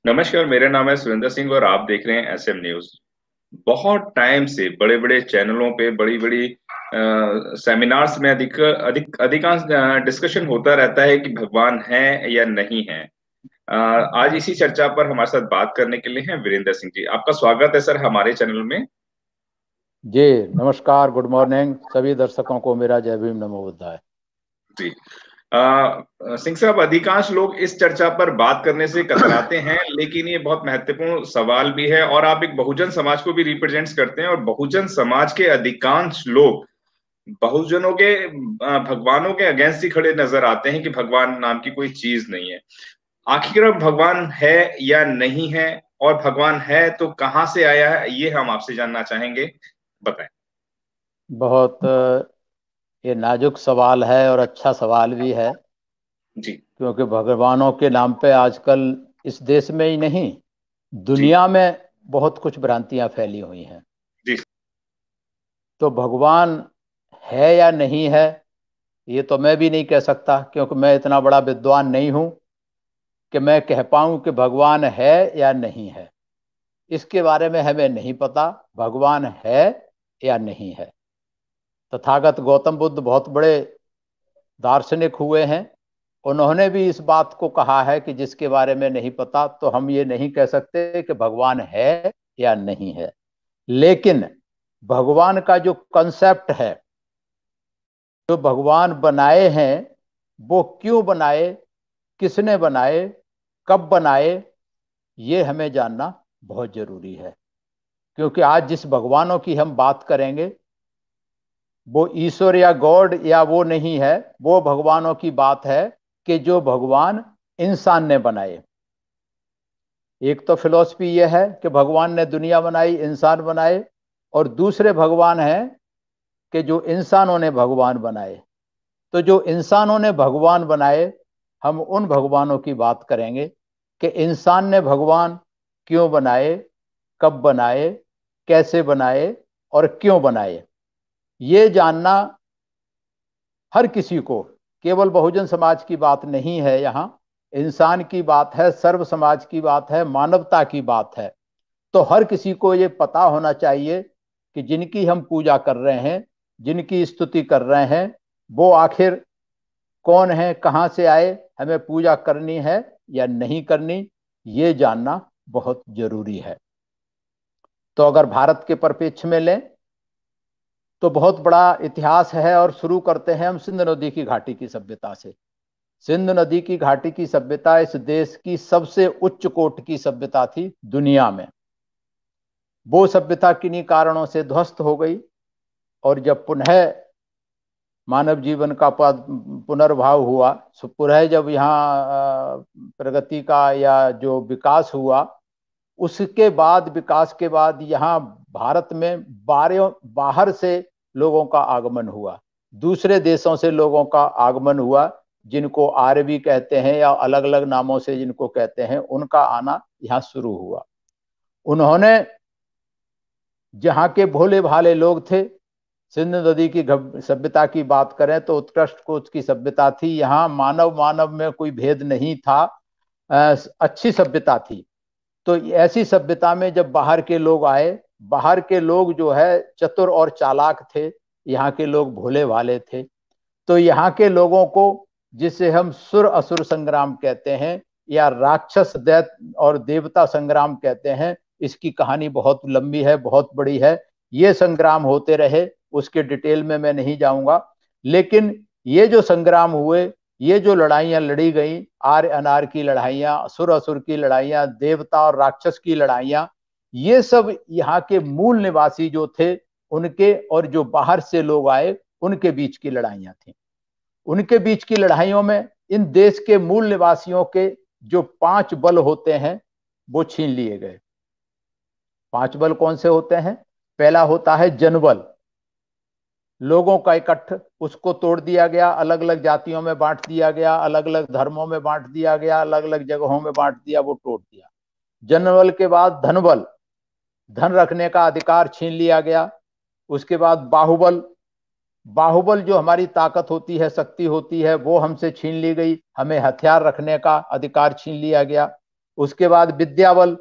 नमस्कार। मेरा नाम है सुरेंद्र सिंह और आप देख रहे हैं एसएम न्यूज। बहुत टाइम से बड़े बड़े चैनलों पे बड़ी बड़ी सेमिनार्स में अधिकांश डिस्कशन होता रहता है कि भगवान है या नहीं है। आज इसी चर्चा पर हमारे साथ बात करने के लिए हैं वीरेंद्र सिंह जी। आपका स्वागत है सर हमारे चैनल में। जी नमस्कार, गुड मॉर्निंग सभी दर्शकों को मेरा जय भीम नमो बुद्धाय। जी। सिंह साहब, अधिकांश लोग इस चर्चा पर बात करने से कतराते हैं, लेकिन ये बहुत महत्वपूर्ण सवाल भी है और आप एक बहुजन समाज को भी रिप्रेजेंट्स करते हैं और बहुजन समाज के अधिकांश लोग बहुजनों के भगवानों के अगेंस्ट ही खड़े नजर आते हैं कि भगवान नाम की कोई चीज नहीं है। आखिर भगवान है या नहीं है, और भगवान है तो कहाँ से आया है, ये हम आपसे जानना चाहेंगे। बताएं। बहुत ये नाजुक सवाल है और अच्छा सवाल भी है, जी। क्योंकि भगवानों के नाम पे आजकल इस देश में ही नहीं, जी। दुनिया में बहुत कुछ भ्रांतियां फैली हुई हैं। जी। तो भगवान है या नहीं है, ये तो मैं भी नहीं कह सकता, क्योंकि मैं इतना बड़ा विद्वान नहीं हूं कि मैं कह पाऊं कि भगवान है या नहीं है। इसके बारे में हमें नहीं पता भगवान है या नहीं है। तथागत गौतम बुद्ध बहुत बड़े दार्शनिक हुए हैं, उन्होंने भी इस बात को कहा है कि जिसके बारे में नहीं पता, तो हम ये नहीं कह सकते कि भगवान है या नहीं है। लेकिन भगवान का जो कंसेप्ट है, जो भगवान बनाए हैं, वो क्यों बनाए, किसने बनाए, कब बनाए, ये हमें जानना बहुत जरूरी है। क्योंकि आज जिस भगवानों की हम बात करेंगे, वो ईश्वर या गॉड या वो नहीं है, वो भगवानों की बात है कि जो भगवान इंसान ने बनाए। एक तो फिलॉसफी ये है कि भगवान ने दुनिया बनाई, इंसान बनाए, और दूसरे भगवान है कि जो इंसानों ने भगवान बनाए। तो जो इंसानों ने भगवान बनाए, हम उन भगवानों की बात करेंगे कि इंसान ने भगवान क्यों बनाए, कब बनाए, कैसे बनाए और क्यों बनाए। ये जानना हर किसी को, केवल बहुजन समाज की बात नहीं है, यहाँ इंसान की बात है, सर्व समाज की बात है, मानवता की बात है। तो हर किसी को ये पता होना चाहिए कि जिनकी हम पूजा कर रहे हैं, जिनकी स्तुति कर रहे हैं, वो आखिर कौन है, कहाँ से आए, हमें पूजा करनी है या नहीं करनी, ये जानना बहुत जरूरी है। तो अगर भारत के परिप्रेक्ष्य में लें, तो बहुत बड़ा इतिहास है, और शुरू करते हैं हम सिंधु नदी की घाटी की सभ्यता से। सिंधु नदी की घाटी की सभ्यता इस देश की सबसे उच्च कोटि की सभ्यता थी दुनिया में। वो सभ्यता किन्हीं कारणों से ध्वस्त हो गई, और जब पुनः मानव जीवन का पुनर्भाव हुआ, पुनः जब यहाँ प्रगति का या जो विकास हुआ, उसके बाद, विकास के बाद यहाँ भारत में बाहर से लोगों का आगमन हुआ, दूसरे देशों से लोगों का आगमन हुआ, जिनको आर्य भी कहते हैं या अलग अलग नामों से जिनको कहते हैं, उनका आना यहाँ शुरू हुआ। उन्होंने, जहाँ के भोले भाले लोग थे, सिंधु नदी की सभ्यता की बात करें तो उत्कृष्ट कोटि की सभ्यता थी। यहाँ मानव मानव में कोई भेद नहीं था, अच्छी सभ्यता थी। तो ऐसी सभ्यता में जब बाहर के लोग आए, बाहर के लोग जो है चतुर और चालाक थे, यहाँ के लोग भोले भाले थे। तो यहाँ के लोगों को, जिसे हम सुर असुर संग्राम कहते हैं या राक्षस दैत्य और देवता संग्राम कहते हैं, इसकी कहानी बहुत लंबी है, बहुत बड़ी है। ये संग्राम होते रहे, उसके डिटेल में मैं नहीं जाऊंगा। लेकिन ये जो संग्राम हुए, ये जो लड़ाइयां लड़ी गई, आर्य अनार्य की लड़ाइयां, असुर असुर की लड़ाइयां, देवता और राक्षस की लड़ाइयां, ये सब यहाँ के मूल निवासी जो थे उनके, और जो बाहर से लोग आए उनके बीच की लड़ाइयां थी। उनके बीच की लड़ाइयों में इन देश के मूल निवासियों के जो 5 बल होते हैं, वो छीन लिए गए। 5 बल कौन से होते हैं? पहला होता है जनबल, लोगों का इकट्ठ, उसको तोड़ दिया गया, अलग अलग जातियों में बांट दिया गया, अलग अलग धर्मों में बांट दिया गया, अलग अलग जगहों में बांट दिया, वो तोड़ दिया। जनबल के बाद धनबल, धन रखने का अधिकार छीन लिया गया। उसके बाद बाहुबल, बाहुबल जो हमारी ताकत होती है, शक्ति होती है, वो हमसे छीन ली गई, हमें हथियार रखने का अधिकार छीन लिया गया। उसके बाद विद्या बल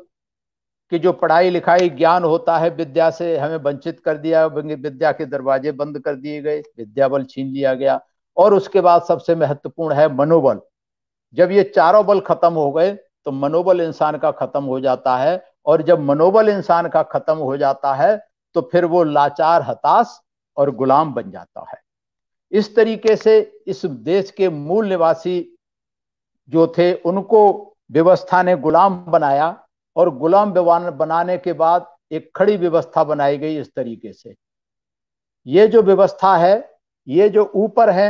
कि जो पढ़ाई लिखाई ज्ञान होता है विद्या से हमें वंचित कर दिया, विद्या के दरवाजे बंद कर दिए गए, विद्या बल छीन लिया गया। और उसके बाद सबसे महत्वपूर्ण है मनोबल। जब ये चारों बल खत्म हो गए तो मनोबल इंसान का खत्म हो जाता है, और जब मनोबल इंसान का खत्म हो जाता है तो फिर वो लाचार, हताश और गुलाम बन जाता है। इस तरीके से इस देश के मूल निवासी जो थे उनको व्यवस्था ने गुलाम बनाया, और गुलाम बनाने के बाद एक खड़ी व्यवस्था बनाई गई इस तरीके से। ये जो व्यवस्था है, ये जो ऊपर है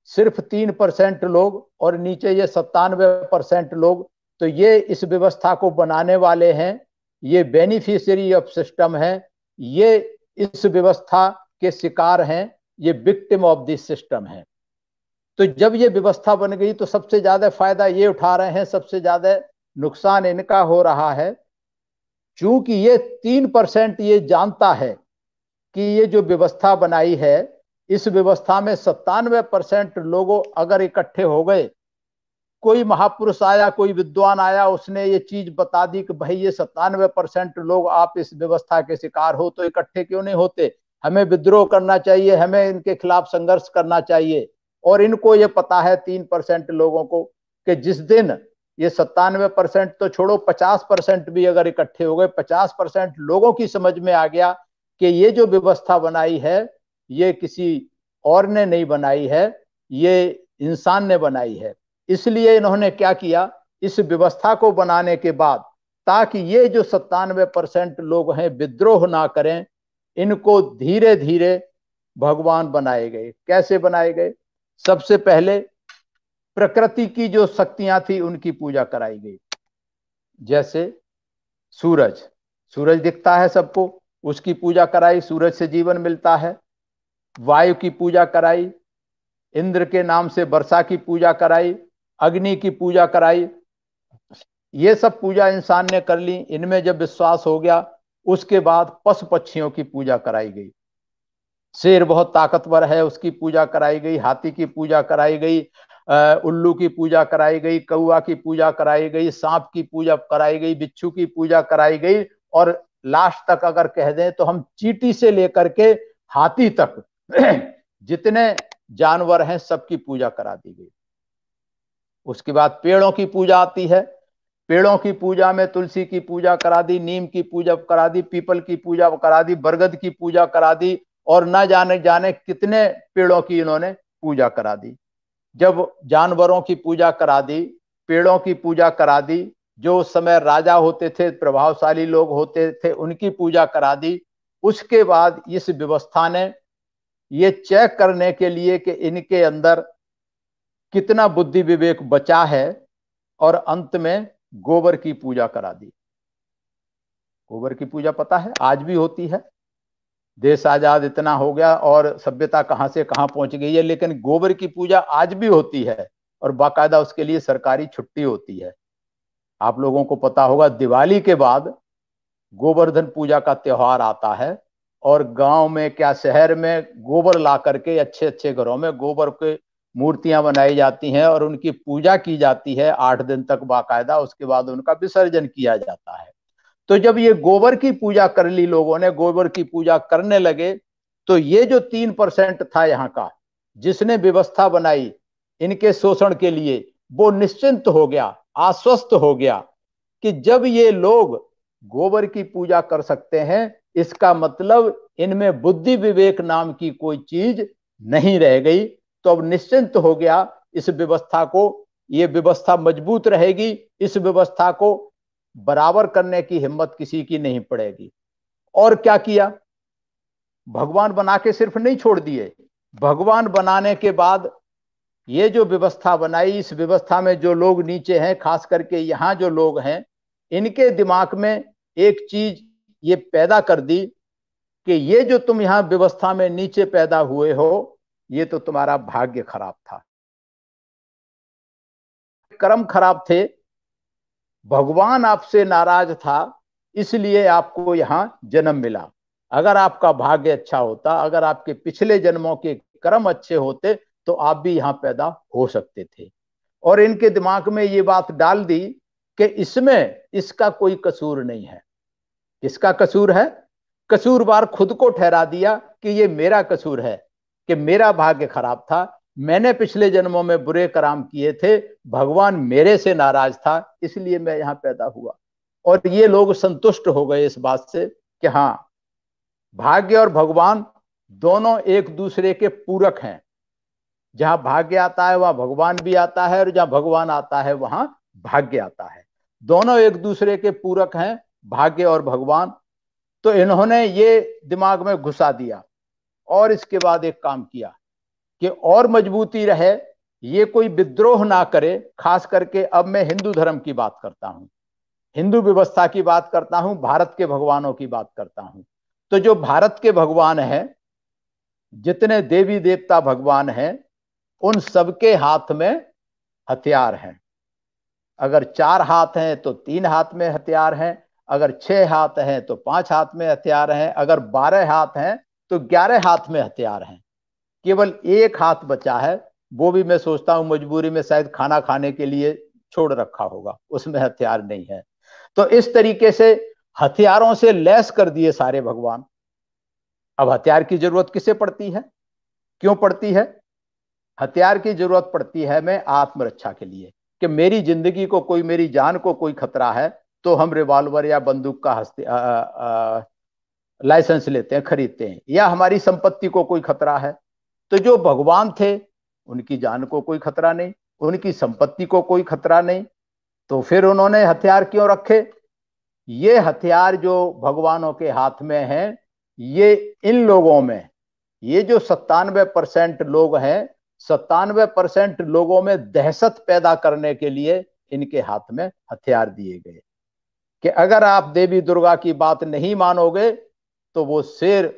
सिर्फ 3% लोग और नीचे ये 97% लोग, तो ये इस व्यवस्था को बनाने वाले हैं, ये बेनिफिशियरी ऑफ सिस्टम है, ये इस व्यवस्था के शिकार हैं, ये विक्टिम ऑफ दिस सिस्टम है। तो जब ये व्यवस्था बन गई तो सबसे ज्यादा फायदा ये उठा रहे हैं, सबसे ज्यादा नुकसान इनका हो रहा है। चूंकि ये 3% ये जानता है कि ये जो व्यवस्था बनाई है, इस व्यवस्था में 97% लोगों अगर इकट्ठे हो गए, कोई महापुरुष आया, कोई विद्वान आया, उसने ये चीज बता दी कि भाई ये 97% लोग आप इस व्यवस्था के शिकार हो, तो इकट्ठे क्यों नहीं होते, हमें विद्रोह करना चाहिए, हमें इनके खिलाफ संघर्ष करना चाहिए। और इनको ये पता है 3% लोगों को कि जिस दिन ये 97% तो छोड़ो, 50% भी अगर इकट्ठे हो गए, 50% लोगों की समझ में आ गया कि ये जो व्यवस्था बनाई है ये किसी और ने नहीं बनाई है, ये इंसान ने बनाई है। इसलिए इन्होंने क्या किया, इस व्यवस्था को बनाने के बाद, ताकि ये जो 97% लोग हैं विद्रोह ना करें, इनको धीरे धीरे भगवान बनाए गए। कैसे बनाए गए? सबसे पहले प्रकृति की जो शक्तियां थी उनकी पूजा कराई गई। जैसे सूरज, सूरज दिखता है सबको, उसकी पूजा कराई, सूरज से जीवन मिलता है। वायु की पूजा कराई, इंद्र के नाम से वर्षा की पूजा कराई, अग्नि की पूजा कराई। ये सब पूजा इंसान ने कर ली। इनमें जब विश्वास हो गया, उसके बाद पशु पक्षियों की पूजा कराई गई। शेर बहुत ताकतवर है, उसकी पूजा कराई गई। हाथी की पूजा कराई गई, उल्लू की पूजा कराई गई, कौआ की पूजा कराई गई, सांप की पूजा कराई गई, बिच्छू की पूजा कराई गई, और लास्ट तक अगर कह दें तो हम चींटी से लेकर के हाथी तक जितने जानवर हैं सबकी पूजा करा दी गई। उसके बाद पेड़ों की पूजा आती है। पेड़ों की पूजा में तुलसी की पूजा करा दी, नीम की पूजा करा दी, पीपल की पूजा करा दी, बरगद की पूजा करा दी, और ना जाने जाने कितने पेड़ों की इन्होंने पूजा करा दी। जब जानवरों की पूजा करा दी, पेड़ों की पूजा करा दी, जो उस समय राजा होते थे, प्रभावशाली लोग होते थे, उनकी पूजा करा दी। उसके बाद इस व्यवस्था ने ये चेक करने के लिए कि इनके अंदर कितना बुद्धि विवेक बचा है, और अंत में गोबर की पूजा करा दी। गोबर की पूजा पता है आज भी होती है। देश आजाद इतना हो गया और सभ्यता कहां से कहां पहुंच गई है, लेकिन गोबर की पूजा आज भी होती है, और बाकायदा उसके लिए सरकारी छुट्टी होती है। आप लोगों को पता होगा, दिवाली के बाद गोवर्धन पूजा का त्योहार आता है, और गांव में क्या शहर में गोबर ला करके अच्छे अच्छे घरों में गोबर के मूर्तियां बनाई जाती हैं, और उनकी पूजा की जाती है 8 दिन तक बाकायदा। उसके बाद उनका विसर्जन किया जाता है। तो जब ये गोबर की पूजा कर ली, लोगों ने गोबर की पूजा करने लगे, तो ये जो 3% था यहाँ का, जिसने व्यवस्था बनाई इनके शोषण के लिए, वो निश्चिंत हो गया, आश्वस्त हो गया कि जब ये लोग गोबर की पूजा कर सकते हैं, इसका मतलब इनमें बुद्धि विवेक नाम की कोई चीज नहीं रह गई। तो अब निश्चिंत हो गया इस व्यवस्था को, ये व्यवस्था मजबूत रहेगी, इस व्यवस्था को बराबर करने की हिम्मत किसी की नहीं पड़ेगी। और क्या किया, भगवान बना के सिर्फ नहीं छोड़ दिए, भगवान बनाने के बाद ये जो व्यवस्था बनाई, इस व्यवस्था में जो लोग नीचे हैं, खास करके यहाँ जो लोग हैं, इनके दिमाग में एक चीज ये पैदा कर दी कि ये जो तुम यहाँ व्यवस्था में नीचे पैदा हुए हो, ये तो तुम्हारा भाग्य खराब था, कर्म खराब थे, भगवान आपसे नाराज था, इसलिए आपको यहां जन्म मिला। अगर आपका भाग्य अच्छा होता, अगर आपके पिछले जन्मों के कर्म अच्छे होते, तो आप भी यहां पैदा हो सकते थे। और इनके दिमाग में ये बात डाल दी कि इसमें इसका कोई कसूर नहीं है। किसका कसूर है? कसूरवार खुद को ठहरा दिया कि ये मेरा कसूर है, कि मेरा भाग्य खराब था, मैंने पिछले जन्मों में बुरे कर्म किए थे, भगवान मेरे से नाराज था, इसलिए मैं यहां पैदा हुआ। और ये लोग संतुष्ट हो गए इस बात से कि हाँ, भाग्य और भगवान दोनों एक दूसरे के पूरक हैं। जहां भाग्य आता है वहां भगवान भी आता है, और जहां भगवान आता है वहां भाग्य आता है। दोनों एक दूसरे के पूरक हैं, भाग्य और भगवान। तो इन्होंने ये दिमाग में घुसा दिया और इसके बाद एक काम किया कि और मजबूती रहे, ये कोई विद्रोह ना करे। खास करके अब मैं हिंदू धर्म की बात करता हूं, हिंदू व्यवस्था की बात करता हूं, भारत के भगवानों की बात करता हूं। तो जो भारत के भगवान हैं, जितने देवी देवता भगवान हैं, उन सबके हाथ में हथियार हैं। अगर 4 हाथ हैं तो 3 हाथ में हथियार हैं, अगर 6 हाथ हैं तो 5 हाथ में हथियार हैं, अगर 12 हाथ हैं तो 11 हाथ में हथियार हैं। केवल एक हाथ बचा है, वो भी मैं सोचता हूं मजबूरी में शायद खाना खाने के लिए छोड़ रखा होगा, उसमें हथियार नहीं है। तो इस तरीके से हथियारों से लैस कर दिए सारे भगवान। अब हथियार की जरूरत किसे पड़ती है, क्यों पड़ती है? हथियार की जरूरत पड़ती है मैं आत्मरक्षा के लिए, कि मेरी जिंदगी को कोई, मेरी जान को कोई खतरा है तो हम रिवॉल्वर या बंदूक का लाइसेंस लेते हैं, खरीदते हैं। या हमारी संपत्ति को कोई खतरा है, तो जो भगवान थे उनकी जान को कोई खतरा नहीं, उनकी संपत्ति को कोई खतरा नहीं, तो फिर उन्होंने हथियार क्यों रखे? ये हथियार जो भगवानों के हाथ में है, ये इन लोगों में, ये जो 97% लोग हैं, 97% लोगों में दहशत पैदा करने के लिए इनके हाथ में हथियार दिए गए कि अगर आप देवी दुर्गा की बात नहीं मानोगे तो वो शेर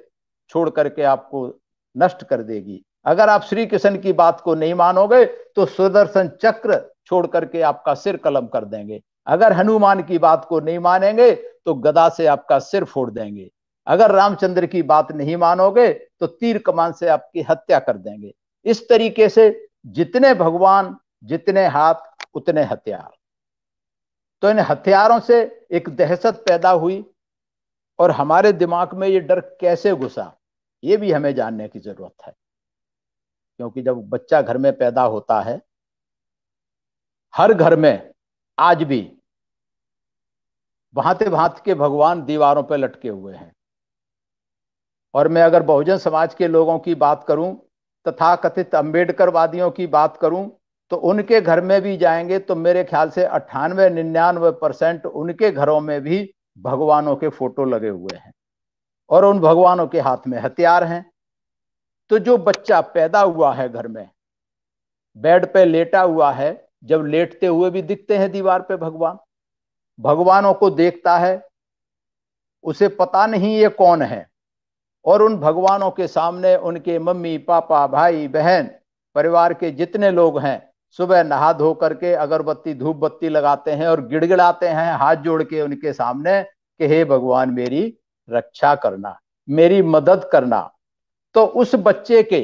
छोड़ करके आपको नष्ट कर देगी। अगर आप श्री कृष्ण की बात को नहीं मानोगे तो सुदर्शन चक्र छोड़ करके आपका सिर कलम कर देंगे। अगर हनुमान की बात को नहीं मानेंगे तो गदा से आपका सिर फोड़ देंगे। अगर रामचंद्र की बात नहीं मानोगे तो तीर कमान से आपकी हत्या कर देंगे। इस तरीके से जितने भगवान, जितने हाथ, उतने हथियार। तो इन हथियारों से एक दहशत पैदा हुई, और हमारे दिमाग में ये डर कैसे घुसा, ये भी हमें जानने की जरूरत है। क्योंकि जब बच्चा घर में पैदा होता है, हर घर में आज भी भांति भांति के भगवान दीवारों पर लटके हुए हैं। और मैं अगर बहुजन समाज के लोगों की बात करूं, तथाकथित अंबेडकरवादियों की बात करूं, तो उनके घर में भी जाएंगे तो मेरे ख्याल से 98-99% उनके घरों में भी भगवानों के फोटो लगे हुए हैं और उन भगवानों के हाथ में हथियार हैं। तो जो बच्चा पैदा हुआ है घर में, बेड पे लेटा हुआ है, जब लेटते हुए भी दिखते हैं दीवार पे भगवान, भगवानों को देखता है, उसे पता नहीं ये कौन है, और उन भगवानों के सामने उनके मम्मी पापा भाई बहन परिवार के जितने लोग हैं सुबह नहा धो करके अगरबत्ती धूप बत्ती लगाते हैं और गिड़गिड़ाते हैं हाथ जोड़ के उनके सामने कि हे भगवान मेरी रक्षा करना, मेरी मदद करना। तो उस बच्चे के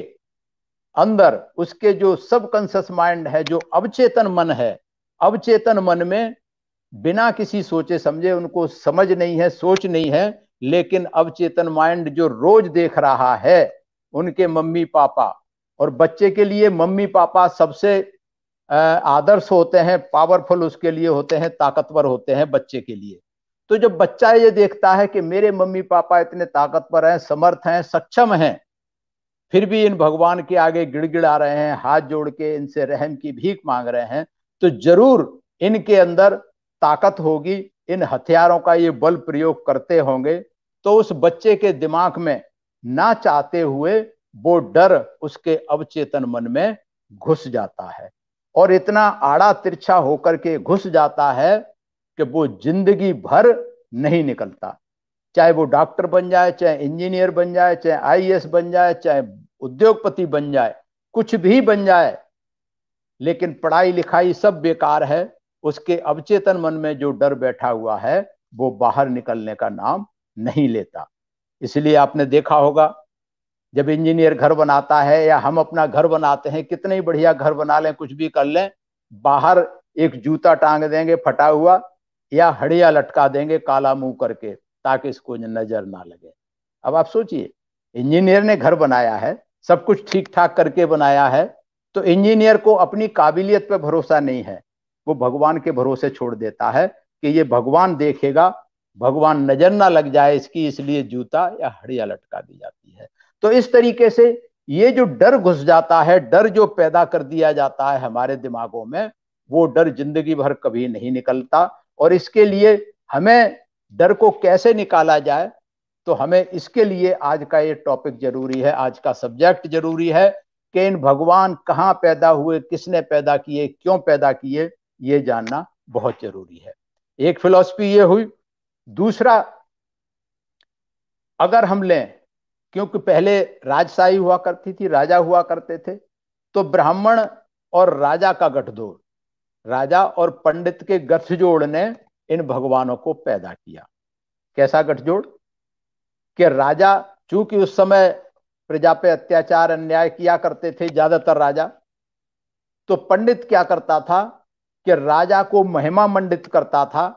अंदर उसके जो सबकॉन्शियस माइंड है, जो अवचेतन मन है, अवचेतन मन में बिना किसी सोचे समझे, उनको समझ नहीं है, सोच नहीं है, लेकिन अवचेतन माइंड जो रोज देख रहा है उनके मम्मी पापा, और बच्चे के लिए मम्मी पापा सबसे आदर्श होते हैं, पावरफुल उसके लिए होते हैं, ताकतवर होते हैं बच्चे के लिए। तो जब बच्चा ये देखता है कि मेरे मम्मी पापा इतने ताकतवर हैं, समर्थ हैं, सक्षम हैं, फिर भी इन भगवान के आगे गिड़गिड़ा रहे हैं, हाथ जोड़ के इनसे रहम की भीख मांग रहे हैं, तो जरूर इनके अंदर ताकत होगी, इन हथियारों का ये बल प्रयोग करते होंगे। तो उस बच्चे के दिमाग में ना चाहते हुए वो डर उसके अवचेतन मन में घुस जाता है, और इतना आड़ा तिरछा होकर के घुस जाता है कि वो जिंदगी भर नहीं निकलता। चाहे वो डॉक्टर बन जाए, चाहे इंजीनियर बन जाए, चाहे आईएएस बन जाए, चाहे उद्योगपति बन जाए, कुछ भी बन जाए, लेकिन पढ़ाई लिखाई सब बेकार है। उसके अवचेतन मन में जो डर बैठा हुआ है वो बाहर निकलने का नाम नहीं लेता। इसलिए आपने देखा होगा जब इंजीनियर घर बनाता है या हम अपना घर बनाते हैं, कितने ही बढ़िया घर बना लें, कुछ भी कर लें, बाहर एक जूता टांग देंगे फटा हुआ, या हड़िया लटका देंगे काला मुंह करके, ताकि इसको नजर ना लगे। अब आप सोचिए, इंजीनियर ने घर बनाया है, सब कुछ ठीक ठाक करके बनाया है, तो इंजीनियर को अपनी काबिलियत पे भरोसा नहीं है, वो भगवान के भरोसे छोड़ देता है कि ये भगवान देखेगा, भगवान नजर ना लग जाए इसकी, इसलिए जूता या हड़िया लटका दी जाती है। तो इस तरीके से ये जो डर घुस जाता है, डर जो पैदा कर दिया जाता है हमारे दिमागों में, वो डर जिंदगी भर कभी नहीं निकलता। और इसके लिए हमें डर को कैसे निकाला जाए, तो हमें इसके लिए आज का ये टॉपिक जरूरी है, आज का सब्जेक्ट जरूरी है कि इन भगवान कहाँ पैदा हुए, किसने पैदा किए, क्यों पैदा किए, ये जानना बहुत जरूरी है। एक फिलॉसफी ये हुई। दूसरा, अगर हम लें, क्योंकि पहले राजशाही हुआ करती थी, राजा हुआ करते थे, तो ब्राह्मण और राजा का गठजोड़, राजा और पंडित के गठजोड़ ने इन भगवानों को पैदा किया। कैसा गठजोड़? कि राजा, चूंकि उस समय प्रजा पे अत्याचार अन्याय किया करते थे ज्यादातर राजा, तो पंडित क्या करता था कि राजा को महिमा मंडित करता था,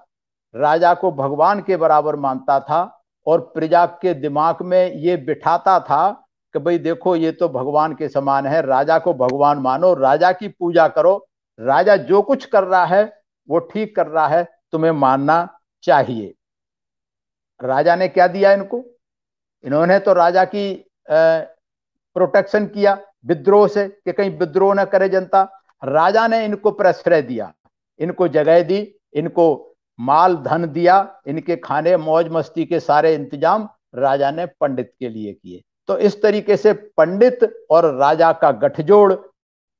राजा को भगवान के बराबर मानता था, और प्रजा के दिमाग में ये बिठाता था कि भाई देखो ये तो भगवान के समान है, राजा को भगवान मानो, राजा की पूजा करो, राजा जो कुछ कर रहा है वो ठीक कर रहा है, तुम्हें मानना चाहिए। राजा ने क्या दिया इनको? इन्होंने तो राजा की प्रोटेक्शन किया विद्रोह से, कि कहीं विद्रोह न करे जनता। राजा ने इनको प्रश्रय दिया, इनको जगह दी, इनको माल धन दिया, इनके खाने मौज मस्ती के सारे इंतजाम राजा ने पंडित के लिए किए। तो इस तरीके से पंडित और राजा का गठजोड़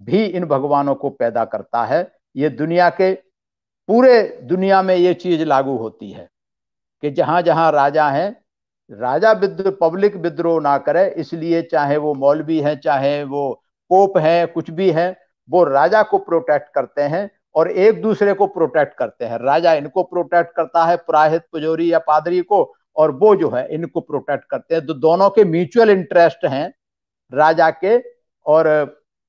भी इन भगवानों को पैदा करता है। ये दुनिया के, पूरे दुनिया में ये चीज लागू होती है कि जहां जहां राजा हैं, राजा विद्रोह, पब्लिक विद्रोह ना करे, इसलिए चाहे वो मौलवी है, चाहे वो पोप है, कुछ भी है, वो राजा को प्रोटेक्ट करते हैं और एक दूसरे को प्रोटेक्ट करते हैं। राजा इनको प्रोटेक्ट करता है, पुरोहित पुजारी या पादरी को, और वो जो है इनको प्रोटेक्ट करते हैं। तो दोनों के म्यूचुअल इंटरेस्ट हैं, राजा के और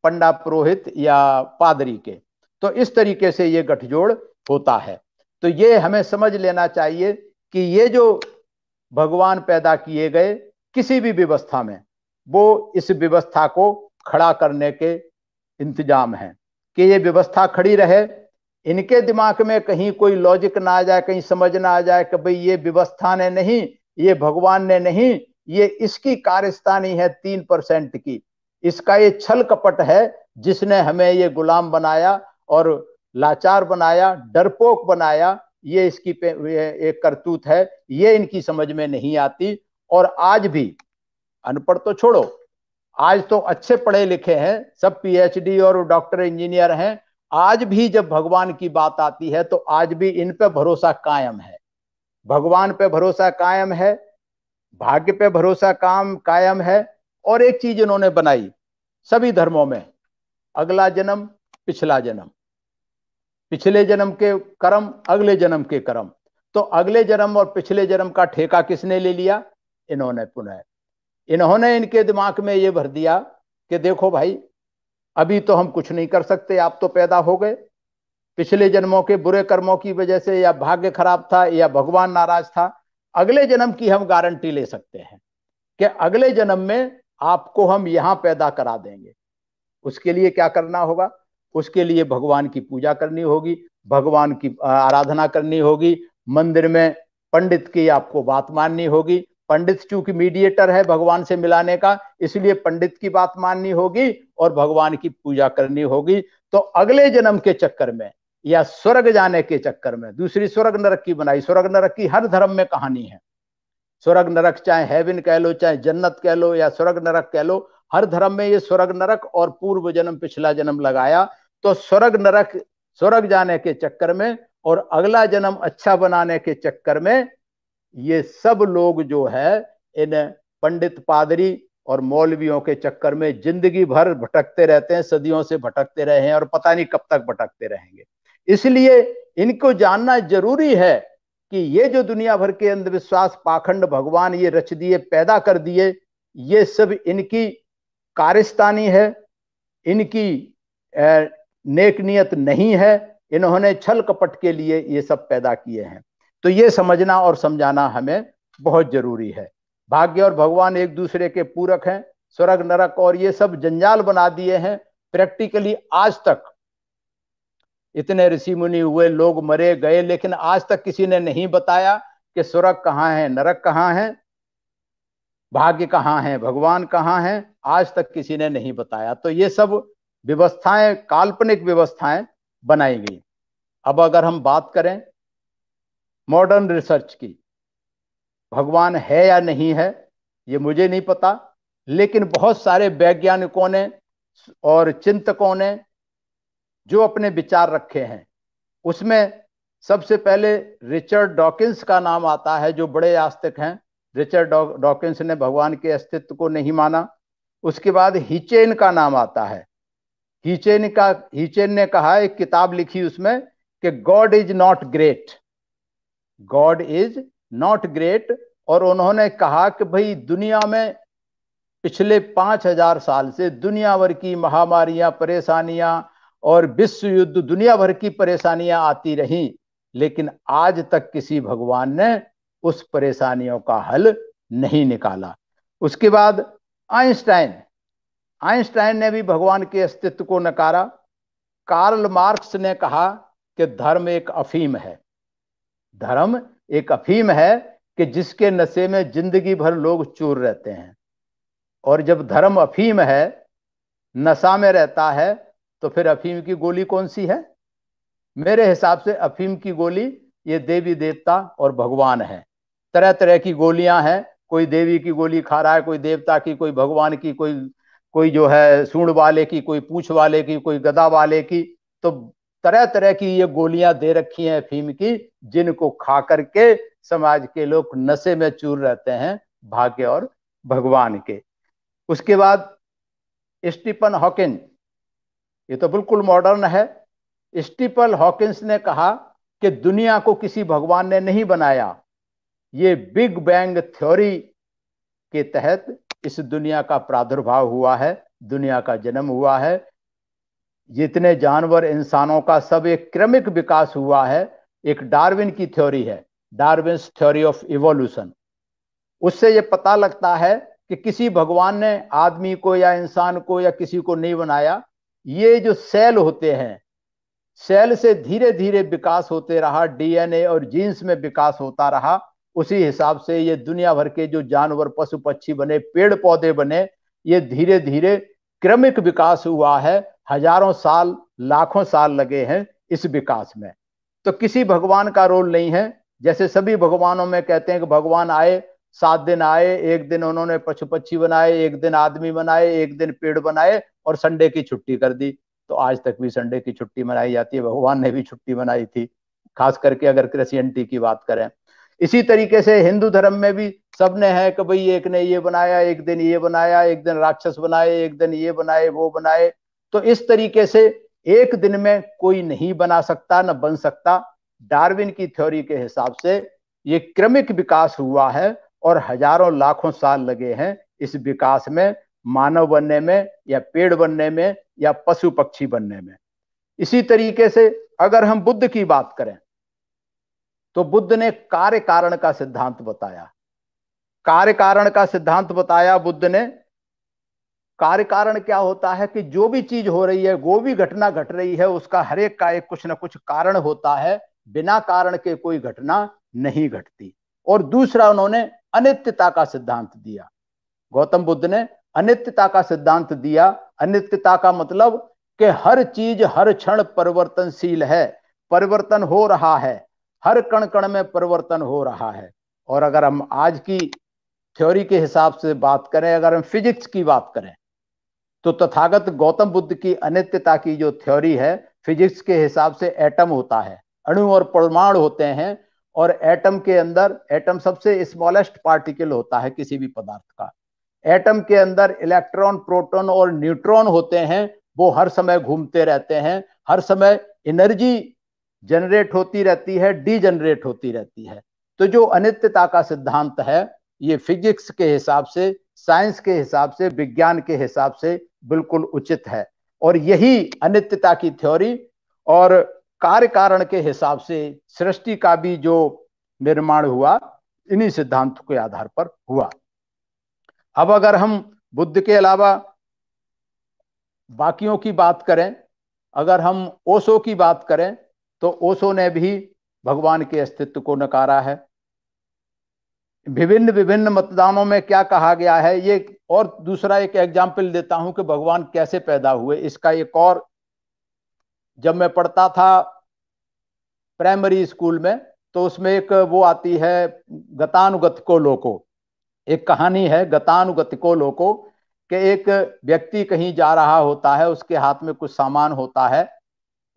पंडा पुरोहित या पादरी के। तो इस तरीके से ये गठजोड़ होता है। तो ये हमें समझ लेना चाहिए कि ये जो भगवान पैदा किए गए किसी भी व्यवस्था में, वो इस व्यवस्था को खड़ा करने के इंतजाम है कि ये व्यवस्था खड़ी रहे, इनके दिमाग में कहीं कोई लॉजिक ना आ जाए, कहीं समझ ना आ जाए कि भाई ये व्यवस्था ने नहीं, ये भगवान ने नहीं, ये इसकी कारस्तानी है 3% की, इसका ये छल कपट है, जिसने हमें ये गुलाम बनाया और लाचार बनाया, डरपोक बनाया, ये इसकी एक करतूत है, ये इनकी समझ में नहीं आती। और आज भी, अनपढ़ तो छोड़ो, आज तो अच्छे पढ़े लिखे हैं, सब पीएचडी और डॉक्टर इंजीनियर हैं, आज भी जब भगवान की बात आती है तो आज भी इन पे भरोसा कायम है, भगवान पे भरोसा कायम है, भाग्य पे भरोसा कायम है। और एक चीज इन्होंने बनाई सभी धर्मों में, अगला जन्म पिछला जन्म, पिछले जन्म के कर्म अगले जन्म के कर्म। तो अगले जन्म और पिछले जन्म का ठेका किसने ले लिया? इन्होंने पुनः, इन्होंने इनके दिमाग में ये भर दिया कि देखो भाई, अभी तो हम कुछ नहीं कर सकते, आप तो पैदा हो गए, पिछले जन्मों के बुरे कर्मों की वजह से, या भाग्य खराब था, या भगवान नाराज था, अगले जन्म की हम गारंटी ले सकते हैं कि अगले जन्म में आपको हम यहां पैदा करा देंगे। उसके लिए क्या करना होगा? उसके लिए भगवान की पूजा करनी होगी, भगवान की आराधना करनी होगी, मंदिर में पंडित की आपको बात माननी होगी। पंडित चूंकि मीडिएटर है भगवान से मिलाने का, इसलिए पंडित की बात माननी होगी और भगवान की पूजा करनी होगी। तो अगले जन्म के चक्कर में या स्वर्ग जाने के चक्कर में, दूसरी स्वर्ग नरक की बनाई, स्वर्ग नरक की हर धर्म में कहानी है। स्वर्ग नरक चाहे हेवन कह लो, चाहे जन्नत कह लो, या स्वर्ग नरक कह लो, हर धर्म में ये स्वर्ग नरक और पूर्व जन्म पिछला जन्म लगाया। तो स्वर्ग नरक, स्वर्ग जाने के चक्कर में और अगला जन्म अच्छा बनाने के चक्कर में ये सब लोग जो है इन पंडित पादरी और मौलवियों के चक्कर में जिंदगी भर भटकते रहते हैं, सदियों से भटकते रहे हैं और पता नहीं कब तक भटकते रहेंगे। इसलिए इनको जानना जरूरी है कि ये जो दुनिया भर के अंधविश्वास पाखंड भगवान ये रच दिए, पैदा कर दिए, ये सब इनकी कारस्तानी है, इनकी नेक नियत नहीं है, इन्होंने छल कपट के लिए ये सब पैदा किए हैं। तो ये समझना और समझाना हमें बहुत जरूरी है। भाग्य और भगवान एक दूसरे के पूरक हैं। स्वर्ग नरक और ये सब जंजाल बना दिए हैं। प्रैक्टिकली आज तक इतने ऋषि मुनि हुए, लोग मरे गए, लेकिन आज तक किसी ने नहीं बताया कि स्वर्ग कहाँ है, नरक कहाँ है, भाग्य कहाँ है, भगवान कहाँ है। आज तक किसी ने नहीं बताया। तो ये सब व्यवस्थाएं, काल्पनिक व्यवस्थाएं बनाई गई। अब अगर हम बात करें मॉडर्न रिसर्च की, भगवान है या नहीं है ये मुझे नहीं पता, लेकिन बहुत सारे वैज्ञानिकों ने और चिंतकों ने जो अपने विचार रखे हैं, उसमें सबसे पहले रिचर्ड डॉकिंस का नाम आता है, जो बड़े आस्तिक हैं। रिचर्ड डॉकिंस ने भगवान के अस्तित्व को नहीं माना। उसके बाद हीचेन का नाम आता है। हीचेन ने कहा, एक किताब लिखी उसमें, कि God is not great, God is not great. और उन्होंने कहा कि भाई दुनिया में पिछले 5000 साल से दुनिया भर की महामारियां, परेशानियां और विश्व युद्ध, दुनिया भर की परेशानियां आती रहीं, लेकिन आज तक किसी भगवान ने उस परेशानियों का हल नहीं निकाला। उसके बाद आइंस्टाइन ने भी भगवान के अस्तित्व को नकारा। कार्ल मार्क्स ने कहा कि धर्म एक अफीम है, धर्म एक अफीम है कि जिसके नशे में जिंदगी भर लोग चूर रहते हैं। और जब धर्म अफीम है, नशा में रहता है, तो फिर अफीम की गोली कौन सी है? मेरे हिसाब से अफीम की गोली ये देवी देवता और भगवान है। तरह तरह की गोलियां हैं, कोई देवी की गोली खा रहा है, कोई देवता की, कोई भगवान की, कोई जो है सूंड वाले की, कोई पूंछ वाले की, कोई गदा वाले की। तो तरह तरह की ये गोलियां दे रखी हैं अफीम की, जिनको खा करके समाज के लोग नशे में चूर रहते हैं, भाग्य और भगवान के। उसके बाद स्टीफन हॉकिंस, ये तो बिल्कुल मॉडर्न है। स्टीफन हॉकिंस ने कहा कि दुनिया को किसी भगवान ने नहीं बनाया, ये बिग बैंग थ्योरी के तहत इस दुनिया का प्रादुर्भाव हुआ है, दुनिया का जन्म हुआ है। जितने जानवर, इंसानों का सब एक क्रमिक विकास हुआ है। एक डार्विन की थ्योरी है, डार्विन्स थ्योरी ऑफ इवोल्यूशन। उससे ये पता लगता है कि किसी भगवान ने आदमी को या इंसान को या किसी को नहीं बनाया। ये जो सेल होते हैं, सेल से धीरे धीरे विकास होते रहा, डीएनए और जीन्स में विकास होता रहा। उसी हिसाब से ये दुनिया भर के जो जानवर, पशु पक्षी बने, पेड़ पौधे बने, ये धीरे धीरे क्रमिक विकास हुआ है। हजारों साल, लाखों साल लगे हैं इस विकास में। तो किसी भगवान का रोल नहीं है। जैसे सभी भगवानों में कहते हैं कि भगवान आए, 7 दिन आए, एक दिन उन्होंने पशु पक्षी बनाए, एक दिन आदमी बनाए, एक दिन पेड़ बनाए और संडे की छुट्टी कर दी। तो आज तक भी संडे की छुट्टी मनाई जाती है, भगवान ने भी छुट्टी मनाई थी, खास करके अगर क्रिश्चियनिटी की बात करें। इसी तरीके से हिंदू धर्म में भी सबने है कि भाई एक ने ये बनाया, एक दिन ये बनाया, एक दिन राक्षस बनाए, एक दिन ये बनाए, वो बनाए। तो इस तरीके से एक दिन में कोई नहीं बना सकता, न बन सकता। डार्विन की थ्योरी के हिसाब से ये क्रमिक विकास हुआ है और हजारों लाखों साल लगे हैं इस विकास में, मानव बनने में या पेड़ बनने में या पशु पक्षी बनने में। इसी तरीके से अगर हम बुद्ध की बात करें तो बुद्ध ने कार्य कारण का सिद्धांत बताया। कार्य कारण का सिद्धांत बताया बुद्ध ने। कार्य कारण क्या होता है कि जो भी चीज हो रही है, वो भी घटना घट रही है, उसका हर एक का एक कुछ ना कुछ कारण होता है। बिना कारण के कोई घटना नहीं घटती। और दूसरा उन्होंने अनित्यता का सिद्धांत दिया। गौतम बुद्ध ने अनित्यता का सिद्धांत दिया। अनित्यता का मतलब कि हर चीज हर क्षण परिवर्तनशील है, परिवर्तन हो रहा है, हर कण कण में परिवर्तन हो रहा है। और अगर हम आज की थ्योरी के हिसाब से बात करें, अगर हम फिजिक्स की बात करें, तो तथागत गौतम बुद्ध की अनित्यता की जो थ्योरी है, फिजिक्स के हिसाब से एटम होता है, अणु और परमाणु होते हैं। और एटम के अंदर, एटम सबसे स्मॉलेस्ट पार्टिकल होता है किसी भी पदार्थ का। एटम के अंदर इलेक्ट्रॉन, प्रोटॉन और न्यूट्रॉन होते हैं, वो हर समय घूमते रहते हैं, हर समय एनर्जी जनरेट होती रहती है, डीजनरेट होती रहती है। तो जो अनित्यता का सिद्धांत है, ये फिजिक्स के हिसाब से, साइंस के हिसाब से, विज्ञान के हिसाब से बिल्कुल उचित है। और यही अनित्यता की थ्योरी और कार्य कारण के हिसाब से सृष्टि का भी जो निर्माण हुआ इन्हीं सिद्धांतों के आधार पर हुआ। अब अगर हम बुद्ध के अलावा बाकियों की बात करें, अगर हम ओशो की बात करें तो ओशो ने भी भगवान के अस्तित्व को नकारा है। विभिन्न विभिन्न मतदानों में क्या कहा गया है, ये और दूसरा एक एग्जाम्पल देता हूं कि भगवान कैसे पैदा हुए। इसका एक और, जब मैं पढ़ता था प्राइमरी स्कूल में तो उसमें एक वो आती है गतानुगतिको लोको, एक कहानी है गतानुगतिको लोको कि एक व्यक्ति कहीं जा रहा होता है, उसके हाथ में कुछ सामान होता है,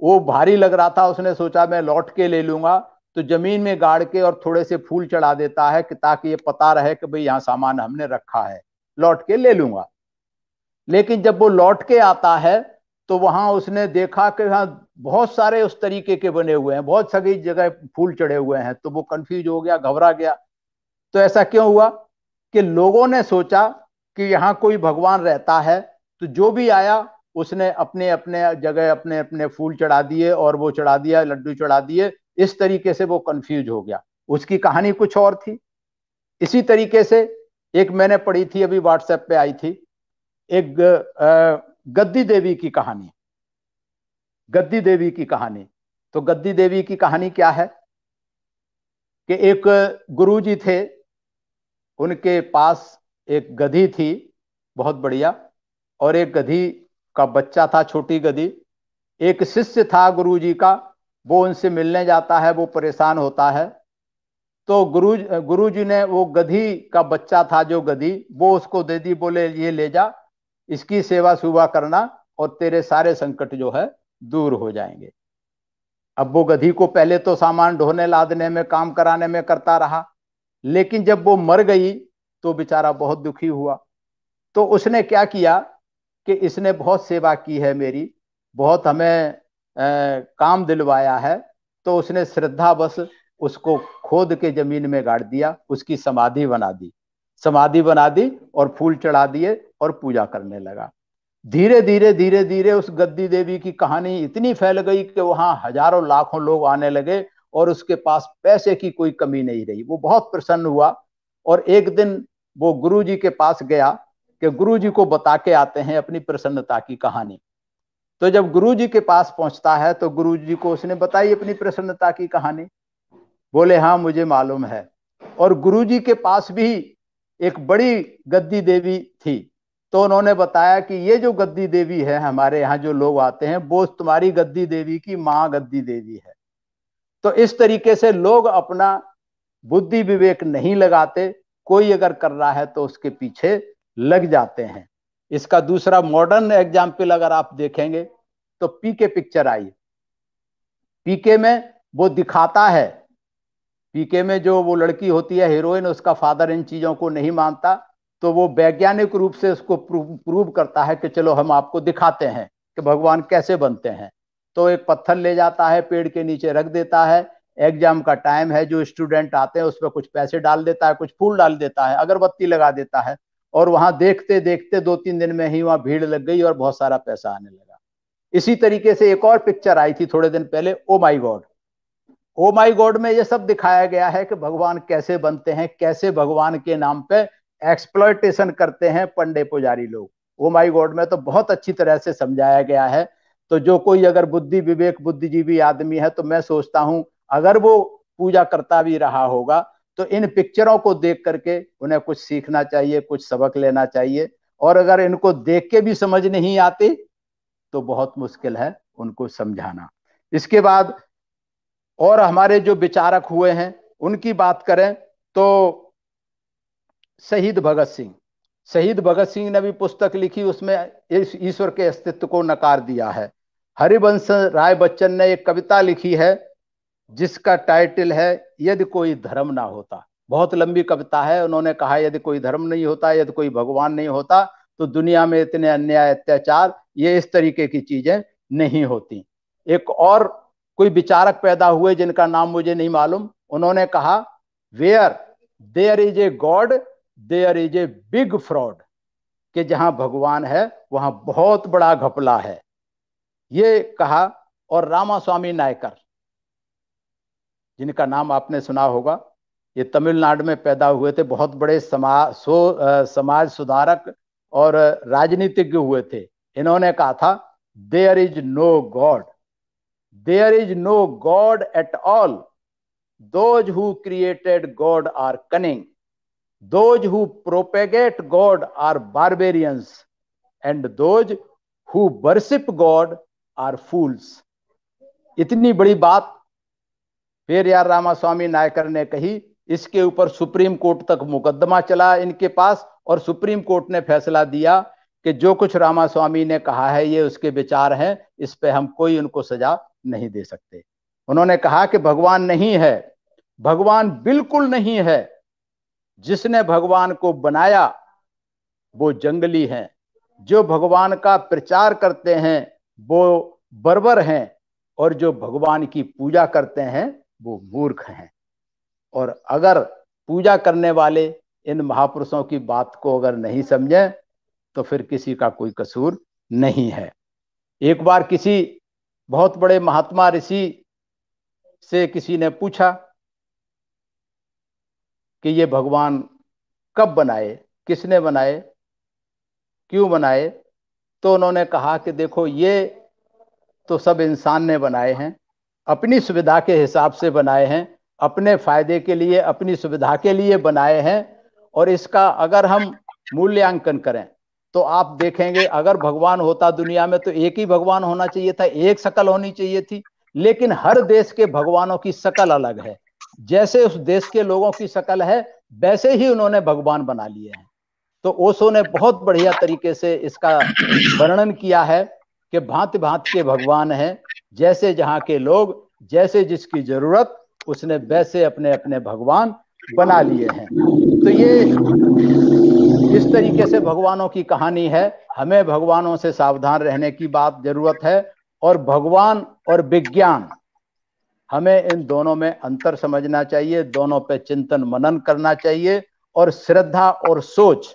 वो भारी लग रहा था, उसने सोचा मैं लौट के ले लूंगा, तो जमीन में गाड़ के और थोड़े से फूल चढ़ा देता है कि ताकि ये पता रहे कि भाई यहाँ सामान हमने रखा है, लौट के ले लूंगा। लेकिन जब वो लौट के आता है तो वहां उसने देखा कि हाँ बहुत सारे उस तरीके के बने हुए हैं, बहुत सभी जगह फूल चढ़े हुए हैं, तो वो कंफ्यूज हो गया, घबरा गया। तो ऐसा क्यों हुआ कि लोगों ने सोचा कि यहाँ कोई भगवान रहता है, तो जो भी आया उसने अपने अपने जगह अपने अपने फूल चढ़ा दिए और वो चढ़ा दिया, लड्डू चढ़ा दिए, इस तरीके से वो कंफ्यूज हो गया। उसकी कहानी कुछ और थी। इसी तरीके से एक मैंने पढ़ी थी, अभी व्हाट्सएप पे आई थी, एक गद्दी देवी की कहानी। गद्दी देवी की कहानी, तो गद्दी देवी की कहानी क्या है कि एक गुरुजी थे, उनके पास एक गधी थी बहुत बढ़िया, और एक गधी का बच्चा था, छोटी गधी। एक शिष्य था गुरुजी का, वो उनसे मिलने जाता है, वो परेशान होता है, तो गुरुजी ने वो गधी का बच्चा था जो गधी, वो उसको दे दी, बोले ये ले जा, इसकी सेवा सुवा करना और तेरे सारे संकट जो है दूर हो जाएंगे। अब वो गधी को पहले तो सामान ढोने लादने में, काम कराने में करता रहा, लेकिन जब वो मर गई तो बेचारा बहुत दुखी हुआ। तो उसने क्या किया कि इसने बहुत सेवा की है मेरी, बहुत हमें काम दिलवाया है, तो उसने श्रद्धावश उसको खोद के जमीन में गाड़ दिया, उसकी समाधि बना दी, समाधि बना दी और फूल चढ़ा दिए और पूजा करने लगा। धीरे धीरे धीरे धीरे उस गद्दी देवी की कहानी इतनी फैल गई कि वहां हजारों लाखों लोग आने लगे और उसके पास पैसे की कोई कमी नहीं रही। वो बहुत प्रसन्न हुआ और एक दिन वो गुरुजी के पास गया कि गुरुजी को बता के आते हैं अपनी प्रसन्नता की कहानी। तो जब गुरुजी के पास पहुंचता है तो गुरुजी को उसने बताई अपनी प्रसन्नता की कहानी। बोले हाँ मुझे मालूम है। और गुरुजी के पास भी एक बड़ी गद्दी देवी थी, तो उन्होंने बताया कि ये जो गद्दी देवी है, हमारे यहाँ जो लोग आते हैं, वो तुम्हारी गद्दी देवी की माँ गद्दी देवी है। तो इस तरीके से लोग अपना बुद्धि विवेक नहीं लगाते, कोई अगर कर रहा है तो उसके पीछे लग जाते हैं। इसका दूसरा मॉडर्न एग्जाम्पल अगर आप देखेंगे तो पीके पिक्चर आई। पीके में वो दिखाता है, पीके में जो वो लड़की होती है हीरोइन, उसका फादर इन चीजों को नहीं मानता, तो वो वैज्ञानिक रूप से उसको प्रूव करता है कि चलो हम आपको दिखाते हैं कि भगवान कैसे बनते हैं। तो एक पत्थर ले जाता है, पेड़ के नीचे रख देता है, एग्जाम का टाइम है, जो स्टूडेंट आते हैं उसमें कुछ पैसे डाल देता है, कुछ फूल डाल देता है, अगरबत्ती लगा देता है, और वहां देखते देखते 2-3 दिन में ही वहां भीड़ लग गई और बहुत सारा पैसा आने लगा। इसी तरीके से एक और पिक्चर आई थी थोड़े दिन पहले, ओ माई गॉड। ओ माई गॉड में ये सब दिखाया गया है कि भगवान कैसे बनते हैं, कैसे भगवान के नाम पे एक्सप्लॉयटेशन करते हैं पंडे पुजारी लोग। ओ माई गॉड में तो बहुत अच्छी तरह से समझाया गया है। तो जो कोई अगर बुद्धि विवेक बुद्धिजीवी आदमी है, तो मैं सोचता हूं अगर वो पूजा करता भी रहा होगा तो इन पिक्चरों को देख करके उन्हें कुछ सीखना चाहिए, कुछ सबक लेना चाहिए। और अगर इनको देख के भी समझ नहीं आती तो बहुत मुश्किल है उनको समझाना। इसके बाद और हमारे जो विचारक हुए हैं उनकी बात करें तो शहीद भगत सिंह, शहीद भगत सिंह ने भी पुस्तक लिखी, उसमें ईश्वर के अस्तित्व को नकार दिया है। हरिवंश राय बच्चन ने एक कविता लिखी है जिसका टाइटल है यदि कोई धर्म ना होता। बहुत लंबी कविता है। उन्होंने कहा यदि कोई धर्म नहीं होता, यदि कोई भगवान नहीं होता, तो दुनिया में इतने अन्याय अत्याचार, ये इस तरीके की चीजें नहीं होती। एक और कोई विचारक पैदा हुए जिनका नाम मुझे नहीं मालूम, उन्होंने कहा where there is a God there is a big fraud, कि जहां भगवान है वहां बहुत बड़ा घपला है। ये कहा और रामास्वामी नायकर, जिनका नाम आपने सुना होगा, ये तमिलनाडु में पैदा हुए थे, बहुत बड़े समाज सुधारक और राजनीतिज्ञ हुए थे। इन्होंने कहा था, there is no God, there is no God at all, those who created God are cunning, those who propagate God are barbarians, and those who worship God are fools. इतनी बड़ी बात फिर यार रामास्वामी नायकर ने कही। इसके ऊपर सुप्रीम कोर्ट तक मुकदमा चला इनके पास, और सुप्रीम कोर्ट ने फैसला दिया कि जो कुछ रामास्वामी ने कहा है ये उसके विचार हैं, इस पे हम कोई उनको सजा नहीं दे सकते। उन्होंने कहा कि भगवान नहीं है, भगवान बिल्कुल नहीं है, जिसने भगवान को बनाया वो जंगली हैं, जो भगवान का प्रचार करते हैं वो बर्बर हैं, और जो भगवान की पूजा करते हैं वो मूर्ख हैं। और अगर पूजा करने वाले इन महापुरुषों की बात को अगर नहीं समझे तो फिर किसी का कोई कसूर नहीं है। एक बार किसी बहुत बड़े महात्मा ऋषि से किसी ने पूछा कि ये भगवान कब बनाए, किसने बनाए, क्यों बनाए? तो उन्होंने कहा कि देखो, ये तो सब इंसान ने बनाए हैं, अपनी सुविधा के हिसाब से बनाए हैं, अपने फायदे के लिए, अपनी सुविधा के लिए बनाए हैं। और इसका अगर हम मूल्यांकन करें तो आप देखेंगे, अगर भगवान होता दुनिया में तो एक ही भगवान होना चाहिए था, एक शक्ल होनी चाहिए थी। लेकिन हर देश के भगवानों की शक्ल अलग है, जैसे उस देश के लोगों की शक्ल है वैसे ही उन्होंने भगवान बना लिए हैं। तो ओशो ने बहुत बढ़िया तरीके से इसका वर्णन किया है कि भांति भांति के भगवान हैं, जैसे जहां के लोग, जैसे जिसकी जरूरत, उसने वैसे अपने अपने भगवान बना लिए हैं। तो ये इस तरीके से भगवानों की कहानी है। हमें भगवानों से सावधान रहने की बात जरूरत है, और भगवान और विज्ञान, हमें इन दोनों में अंतर समझना चाहिए, दोनों पे चिंतन मनन करना चाहिए, और श्रद्धा और सोच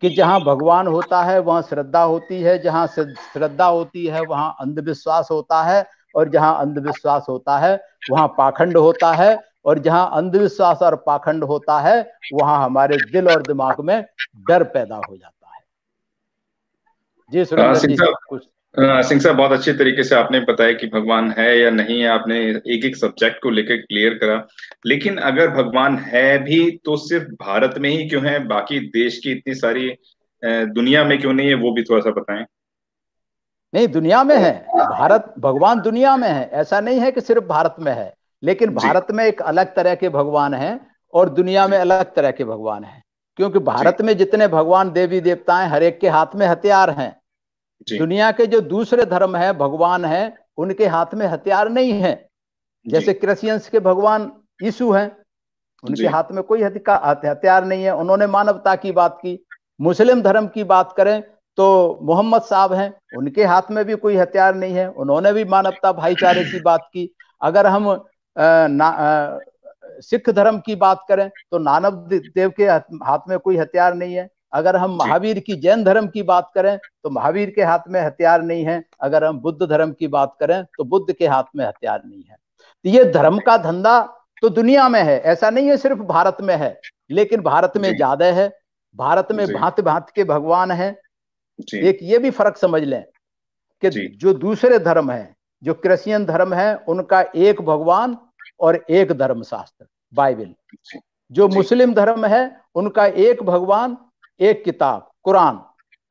कि जहां भगवान होता है वहां श्रद्धा होती है, जहां श्रद्धा होती है वहां अंधविश्वास होता है, और जहां अंधविश्वास होता है वहां पाखंड होता है, और जहां अंधविश्वास और पाखंड होता है वहां हमारे दिल और दिमाग में डर पैदा हो जाता है। जी सुरेंद्र जी कुछ। सिंह साहब, बहुत अच्छे तरीके से आपने बताया कि भगवान है या नहीं है। आपने एक एक सब्जेक्ट को लेकर क्लियर करा। लेकिन अगर भगवान है भी तो सिर्फ भारत में ही क्यों है, बाकी देश की इतनी सारी दुनिया में क्यों नहीं है, वो भी थोड़ा सा बताएं। नहीं, दुनिया में है भारत, भगवान दुनिया में है, ऐसा नहीं है कि सिर्फ भारत में है। लेकिन भारत में एक अलग तरह के भगवान हैं और दुनिया में अलग तरह के भगवान हैं। क्योंकि भारत में जितने भगवान देवी देवता हैं, हर एक के हाथ में हथियार हैं। दुनिया के जो दूसरे धर्म है, भगवान है, उनके हाथ में हथियार नहीं है। जैसे क्रिश्चियंस के भगवान यीशु हैं, उनके हाथ में कोई हथियार नहीं है, उन्होंने मानवता की बात की। मुस्लिम धर्म की बात करें तो मोहम्मद साहब हैं, उनके हाथ में भी कोई हथियार नहीं है, उन्होंने भी मानवता भाईचारे की बात की। अगर हम सिख धर्म की बात करें तो नानक देव के हाथ में कोई हथियार नहीं है। अगर हम महावीर की जैन धर्म की बात करें तो महावीर के हाथ में हथियार नहीं है। अगर हम बुद्ध धर्म की बात करें तो बुद्ध के हाथ में हथियार नहीं है। तो ये धर्म का धंधा तो दुनिया में है, ऐसा नहीं है सिर्फ भारत में है, लेकिन भारत में ज्यादा है। भारत में भांति भांति के भगवान हैं। एक ये भी फर्क समझ लें कि जो दूसरे धर्म है, जो क्रिश्चियन धर्म है, उनका एक भगवान और एक धर्म शास्त्र बाइबल। जो मुस्लिम धर्म है उनका एक भगवान, एक किताब कुरान।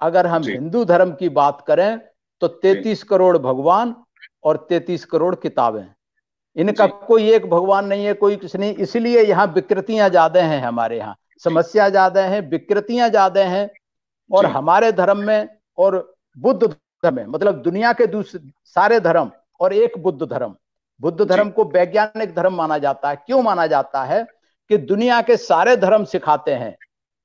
अगर हम हिंदू धर्म की बात करें तो 33 करोड़ भगवान और 33 करोड़ किताबें। इनका कोई एक भगवान नहीं है, कोई कुछ नहीं। इसलिए यहाँ विकृतियां ज्यादा हैं, हमारे यहाँ समस्या ज्यादा है, विकृतियां ज्यादा हैं। और हमारे धर्म में और बुद्ध धर्म में, मतलब दुनिया के दूसरे सारे धर्म और एक बुद्ध धर्म, बुद्ध धर्म को वैज्ञानिक धर्म माना जाता है। क्यों माना जाता है? कि दुनिया के सारे धर्म सिखाते हैं।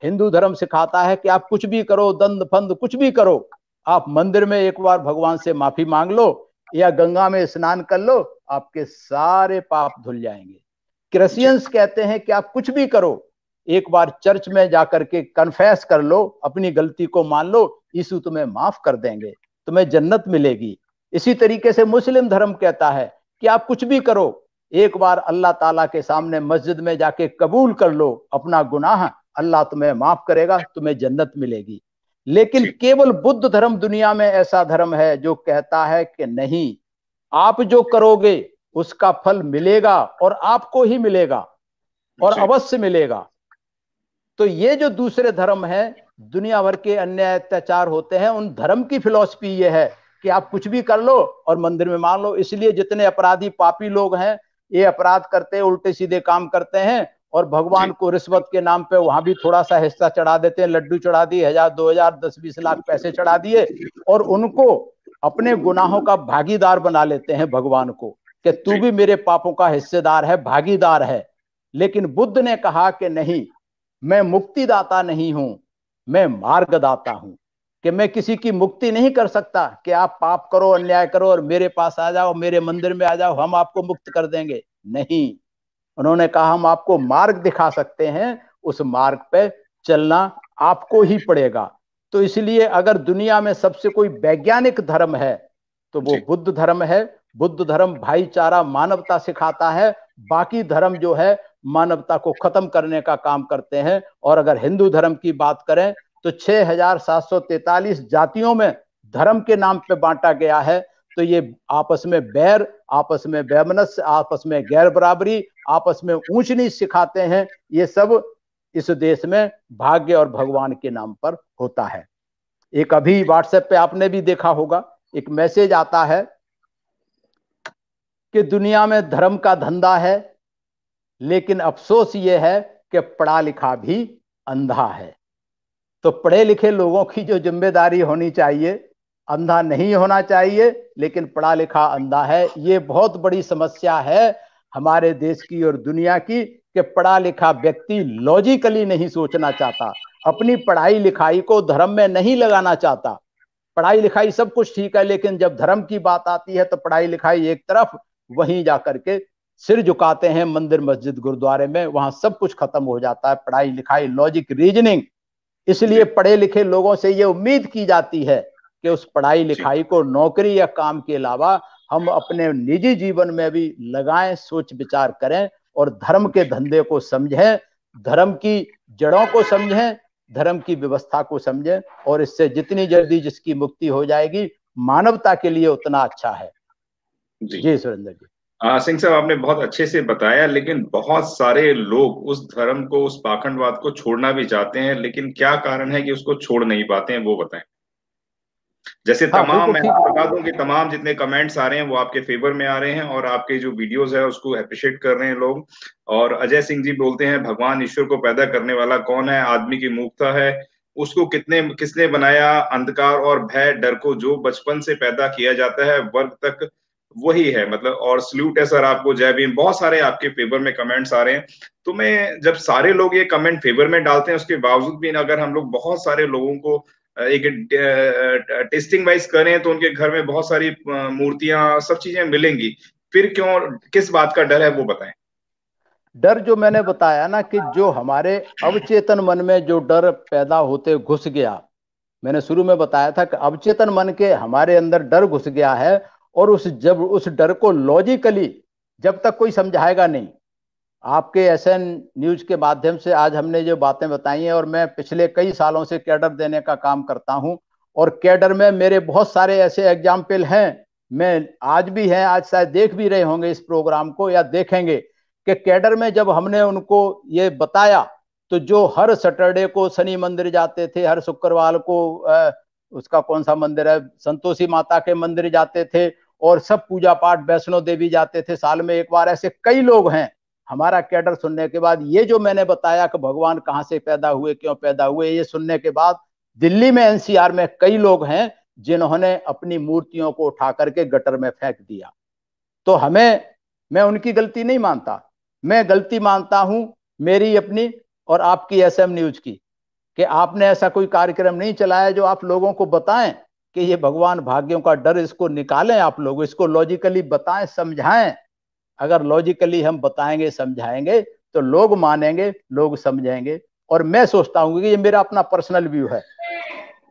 हिंदू धर्म सिखाता है कि आप कुछ भी करो, दंड फंद कुछ भी करो, आप मंदिर में एक बार भगवान से माफी मांग लो या गंगा में स्नान कर लो, आपके सारे पाप धुल जाएंगे। क्रिश्चियंस कहते हैं कि आप कुछ भी करो, एक बार चर्च में जाकर के कन्फेस कर लो, अपनी गलती को मान लो, यीशु तुम्हें माफ कर देंगे, तुम्हें जन्नत मिलेगी। इसी तरीके से मुस्लिम धर्म कहता है कि आप कुछ भी करो, एक बार अल्लाह ताला के सामने मस्जिद में जाके कबूल कर लो अपना गुनाह, अल्लाह तुम्हें माफ करेगा, तुम्हें जन्नत मिलेगी। लेकिन केवल बुद्ध धर्म दुनिया में ऐसा धर्म है जो कहता है कि नहीं, आप जो करोगे उसका फल मिलेगा और आपको ही मिलेगा और अवश्य मिलेगा। तो ये जो दूसरे धर्म है, दुनिया भर के अन्याय अत्याचार होते हैं, उन धर्म की फिलॉसफी ये है कि आप कुछ भी कर लो और मंदिर में मान लो। इसलिए जितने अपराधी पापी लोग हैं, ये अपराध करते हैं, उल्टे सीधे काम करते हैं और भगवान को रिश्वत के नाम पे वहां भी थोड़ा सा हिस्सा चढ़ा देते हैं, लड्डू चढ़ा दिए, 1000 2000 10-20 लाख पैसे चढ़ा दिए और उनको अपने गुनाहों का भागीदार बना लेते हैं भगवान को कि तू भी मेरे पापों का हिस्सेदार है, भागीदार है। लेकिन बुद्ध ने कहा कि नहीं, मैं मुक्तिदाता नहीं हूं, मैं मार्गदाता हूं, कि मैं किसी की मुक्ति नहीं कर सकता कि आप पाप करो, अन्याय करो और मेरे पास आ जाओ, मेरे मंदिर में आ जाओ, हम आपको मुक्त कर देंगे। नहीं, उन्होंने कहा हम आपको मार्ग दिखा सकते हैं, उस मार्ग पे चलना आपको ही पड़ेगा। तो इसलिए अगर दुनिया में सबसे कोई वैज्ञानिक धर्म है तो वो बुद्ध धर्म है। बुद्ध धर्म भाईचारा, मानवता सिखाता है। बाकी धर्म जो है मानवता को खत्म करने का काम करते हैं। और अगर हिंदू धर्म की बात करें तो 6743 जातियों में धर्म के नाम पे बांटा गया है। तो ये आपस में बैर, आपस में वैमनस्य, आपस में गैर बराबरी, आपस में ऊंच नीच सिखाते हैं। ये सब इस देश में भाग्य और भगवान के नाम पर होता है। एक अभी व्हाट्सएप पे आपने भी देखा होगा, एक मैसेज आता है कि दुनिया में धर्म का धंधा है, लेकिन अफसोस ये है कि पढ़ा लिखा भी अंधा है। तो पढ़े लिखे लोगों की जो जिम्मेदारी होनी चाहिए, अंधा नहीं होना चाहिए, लेकिन पढ़ा लिखा अंधा है। ये बहुत बड़ी समस्या है हमारे देश की और दुनिया की कि पढ़ा लिखा व्यक्ति लॉजिकली नहीं सोचना चाहता, अपनी पढ़ाई लिखाई को धर्म में नहीं लगाना चाहता। पढ़ाई लिखाई सब कुछ ठीक है, लेकिन जब धर्म की बात आती है तो पढ़ाई लिखाई एक तरफ, वहीं जाकर के सिर झुकाते हैं मंदिर मस्जिद गुरुद्वारे में, वहां सब कुछ खत्म हो जाता है, पढ़ाई लिखाई, लॉजिक, रीजनिंग। इसलिए पढ़े लिखे लोगों से ये उम्मीद की जाती है कि उस पढ़ाई लिखाई को नौकरी या काम के अलावा हम अपने निजी जीवन में भी लगाएं, सोच विचार करें और धर्म के धंधे को समझें, धर्म की जड़ों को समझें, धर्म की व्यवस्था को समझें। और इससे जितनी जल्दी जिसकी मुक्ति हो जाएगी, मानवता के लिए उतना अच्छा है। जी सुरेंद्र जी। सिंह साहब, आपने बहुत अच्छे से बताया, लेकिन बहुत सारे लोग उस धर्म को, उस पाखंडवाद को छोड़ना भी चाहते हैं, लेकिन क्या कारण है कि उसको छोड़ नहीं पाते हैं, वो बताएं। जैसे तमाम, मैं बता दूं कि तमाम जितने कमेंट्स आ रहे हैं वो आपके फेवर में आ रहे हैं और आपके जो वीडियोस है उसको अप्रिशिएट कर रहे हैं लोग। और अजय सिंह जी बोलते हैं, भगवान ईश्वर को पैदा करने वाला कौन है? आदमी की मूर्खता है, उसको किसने बनाया? अंधकार और भय, डर को जो बचपन से पैदा किया जाता है वर्ग तक वही है, मतलब। और सल्यूट है सर आपको, जय भीम। बहुत सारे आपके फेवर में कमेंट्स आ रहे हैं। तो मैं, जब सारे लोग ये कमेंट फेवर में डालते हैं, उसके बावजूद भी अगर हम लोग बहुत सारे लोगों को एक टेस्टिंग वाइज करें तो उनके घर में बहुत सारी मूर्तियां, सब चीजें मिलेंगी, फिर क्यों, किस बात का डर है वो बताएं। डर जो मैंने बताया ना, कि जो हमारे अवचेतन मन में जो डर पैदा होते घुस गया, मैंने शुरू में बताया था कि अवचेतन मन के हमारे अंदर डर घुस गया है। और जब उस डर को लॉजिकली जब तक कोई समझाएगा नहीं, आपके एसएन न्यूज के माध्यम से आज हमने जो बातें बताई हैं, और मैं पिछले कई सालों से कैडर देने का काम करता हूं, और कैडर में मेरे बहुत सारे ऐसे एग्जाम्पल हैं, मैं आज भी हैं, आज शायद देख भी रहे होंगे इस प्रोग्राम को या देखेंगे, कि कैडर में जब हमने उनको ये बताया तो जो हर सैटरडे को शनि मंदिर जाते थे, हर शुक्रवार को उसका कौन सा मंदिर है, संतोषी माता के मंदिर जाते थे, और सब पूजा पाठ वैष्णो देवी जाते थे साल में एक बार, ऐसे कई लोग हैं। हमारा कैडर सुनने के बाद, ये जो मैंने बताया कि भगवान कहाँ से पैदा हुए, क्यों पैदा हुए, ये सुनने के बाद दिल्ली में एनसीआर में कई लोग हैं जिन्होंने अपनी मूर्तियों को उठा करके गटर में फेंक दिया। तो मैं उनकी गलती नहीं मानता, मैं गलती मानता हूं मेरी अपनी और आपकी एसएम न्यूज की, कि आपने ऐसा कोई कार्यक्रम नहीं चलाया जो आप लोगों को बताएं कि ये भगवान भाग्यों का डर, इसको निकालें, आप लोग इसको लॉजिकली बताएं, समझाएं। अगर लॉजिकली हम बताएंगे, समझाएंगे तो लोग मानेंगे, लोग समझेंगे। और मैं सोचता हूं कि ये मेरा अपना पर्सनल व्यू है,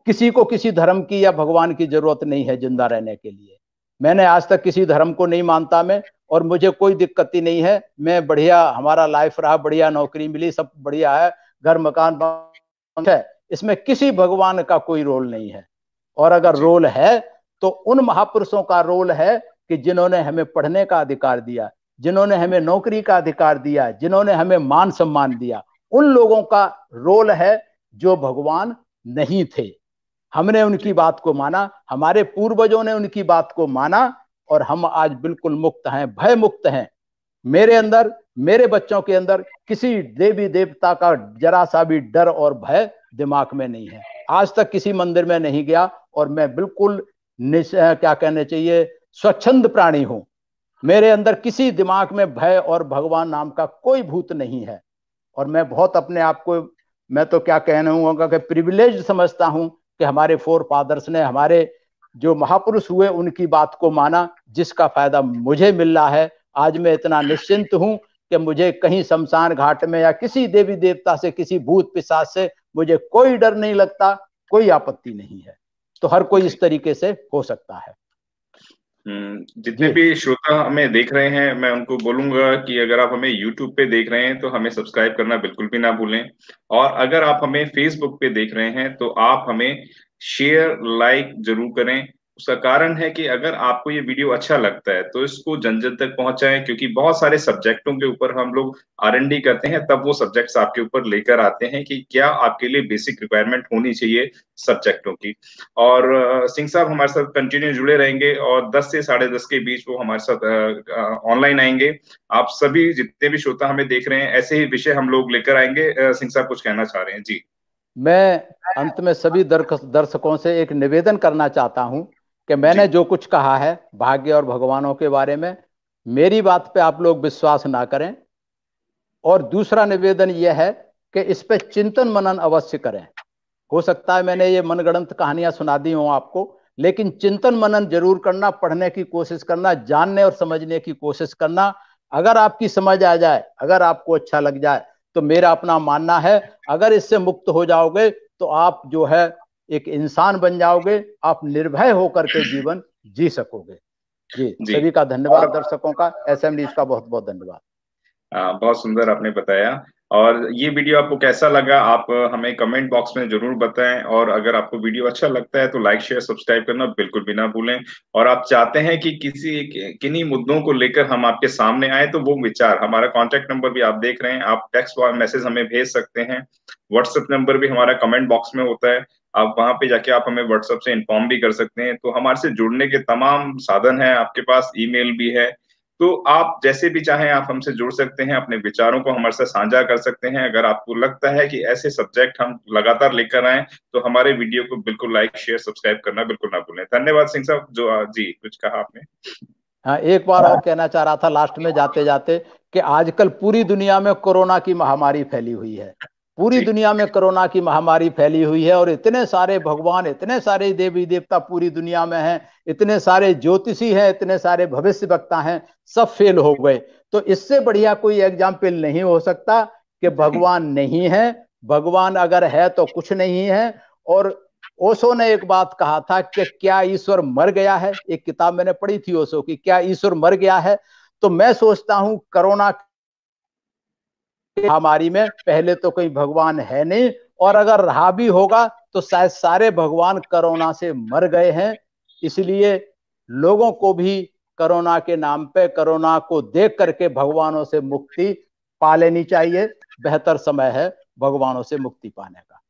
किसी को किसी धर्म की या भगवान की जरूरत नहीं है जिंदा रहने के लिए। मैंने आज तक किसी धर्म को नहीं मानता मैं, और मुझे कोई दिक्कत ही नहीं है। मैं बढ़िया, हमारा लाइफ रहा, बढ़िया नौकरी मिली, सब बढ़िया है, घर मकान है, इसमें किसी भगवान का कोई रोल नहीं है। और अगर रोल है तो उन महापुरुषों का रोल है कि जिन्होंने हमें पढ़ने का अधिकार दिया, जिन्होंने हमें नौकरी का अधिकार दिया, जिन्होंने हमें मान सम्मान दिया, उन लोगों का रोल है जो भगवान नहीं थे। हमने उनकी बात को माना, हमारे पूर्वजों ने उनकी बात को माना, और हम आज बिल्कुल मुक्त हैं, भय मुक्त हैं। मेरे अंदर, मेरे बच्चों के अंदर किसी देवी देवता का जरा सा भी डर और भय दिमाग में नहीं है। आज तक किसी मंदिर में नहीं गया, और मैं बिल्कुल क्या कहने चाहिए, स्वच्छंद प्राणी हूं। मेरे अंदर किसी दिमाग में भय और भगवान नाम का कोई भूत नहीं है। और मैं बहुत अपने आप को, मैं तो क्या कहना हूँ कि प्रिविलेज समझता हूं कि हमारे फोर फादर्स ने, हमारे जो महापुरुष हुए, उनकी बात को माना, जिसका फायदा मुझे मिल रहा है। आज मैं इतना निश्चिंत हूं कि मुझे कहीं शमशान घाट में या किसी देवी देवता से, किसी भूत पिशाच से मुझे कोई डर नहीं लगता, कोई आपत्ति नहीं है। तो हर कोई इस तरीके से हो सकता है। जितने भी श्रोता हमें देख रहे हैं, मैं उनको बोलूंगा कि अगर आप हमें YouTube पे देख रहे हैं तो हमें सब्सक्राइब करना बिल्कुल भी ना भूलें, और अगर आप हमें Facebook पे देख रहे हैं तो आप हमें शेयर लाइक जरूर करें। उसका कारण है कि अगर आपको ये वीडियो अच्छा लगता है तो इसको जन जन तक पहुंचाएं, क्योंकि बहुत सारे सब्जेक्टों के ऊपर हम लोग R&D करते हैं, तब वो सब्जेक्ट्स आपके ऊपर लेकर आते हैं कि क्या आपके लिए बेसिक रिक्वायरमेंट होनी चाहिए सब्जेक्टों की। और सिंह साहब हमारे साथ कंटिन्यू जुड़े रहेंगे, और 10 से 10:30 के बीच वो हमारे साथ ऑनलाइन आएंगे। आप सभी जितने भी श्रोता हमें देख रहे हैं, ऐसे ही विषय हम लोग लेकर आएंगे। सिंह साहब कुछ कहना चाह रहे हैं? जी। मैं अंत में सभी दर्शकों से एक निवेदन करना चाहता हूं कि मैंने जो कुछ कहा है भाग्य और भगवानों के बारे में, मेरी बात पे आप लोग विश्वास ना करें। और दूसरा निवेदन यह है कि इस पे चिंतन मनन अवश्य करें। हो सकता है मैंने ये मनगढ़ंत कहानियां सुना दी हों आपको, लेकिन चिंतन मनन जरूर करना, पढ़ने की कोशिश करना, जानने और समझने की कोशिश करना। अगर आपकी समझ आ जाए, अगर आपको अच्छा लग जाए, तो मेरा अपना मानना है, अगर इससे मुक्त हो जाओगे तो आप जो है एक इंसान बन जाओगे, आप निर्भय होकर के जीवन जी सकोगे। जी, सभी का धन्यवाद, दर्शकों का, SM न्यूज का बहुत बहुत धन्यवाद। बहुत सुंदर आपने बताया। और ये वीडियो आपको कैसा लगा, आप हमें कमेंट बॉक्स में जरूर बताएं। और अगर आपको वीडियो अच्छा लगता है तो लाइक शेयर सब्सक्राइब करना बिल्कुल भी ना भूलें। और आप चाहते हैं कि किन्हीं मुद्दों को लेकर हम आपके सामने आए, तो वो विचार, हमारा कॉन्टेक्ट नंबर भी आप देख रहे हैं, आप टेक्स्ट मैसेज हमें भेज सकते हैं। व्हाट्सएप नंबर भी हमारा कमेंट बॉक्स में होता है, आप वहां पे जाके आप हमें व्हाट्सएप से इन्फॉर्म भी कर सकते हैं। तो हमारे से जुड़ने के तमाम साधन है, आपके पास ईमेल भी है, तो आप जैसे भी चाहें आप हमसे जुड़ सकते हैं, अपने विचारों को हमारे साथ साझा कर सकते हैं। अगर आपको लगता है कि ऐसे सब्जेक्ट हम लगातार लेकर आए, तो हमारे वीडियो को बिल्कुल लाइक शेयर सब्सक्राइब करना बिल्कुल ना भूलें। धन्यवाद सिंह साहब। जो जी कुछ कहा आपने? हाँ, एक बार और कहना चाह रहा था लास्ट में जाते जाते कि आजकल पूरी दुनिया में कोरोना की महामारी फैली हुई है। पूरी दुनिया में कोरोना की महामारी फैली हुई है, और इतने सारे भगवान, इतने सारे देवी देवता पूरी दुनिया में हैं, इतने सारे ज्योतिषी हैं, इतने सारे भविष्य वक्ता हैं, सब फेल हो गए। तो इससे बढ़िया कोई एग्जाम्पल नहीं हो सकता कि भगवान नहीं है। भगवान अगर है तो कुछ नहीं है। और ओशो ने एक बात कहा था कि क्या ईश्वर मर गया है, एक किताब मैंने पढ़ी थी ओशो की, क्या ईश्वर मर गया है। तो मैं सोचता हूं कोरोना महामारी में पहले तो कोई भगवान है नहीं, और अगर रहा भी होगा तो शायद सारे भगवान कोरोना से मर गए हैं। इसलिए लोगों को भी कोरोना के नाम पे, कोरोना को देख करके भगवानों से मुक्ति पा लेनी चाहिए। बेहतर समय है भगवानों से मुक्ति पाने का।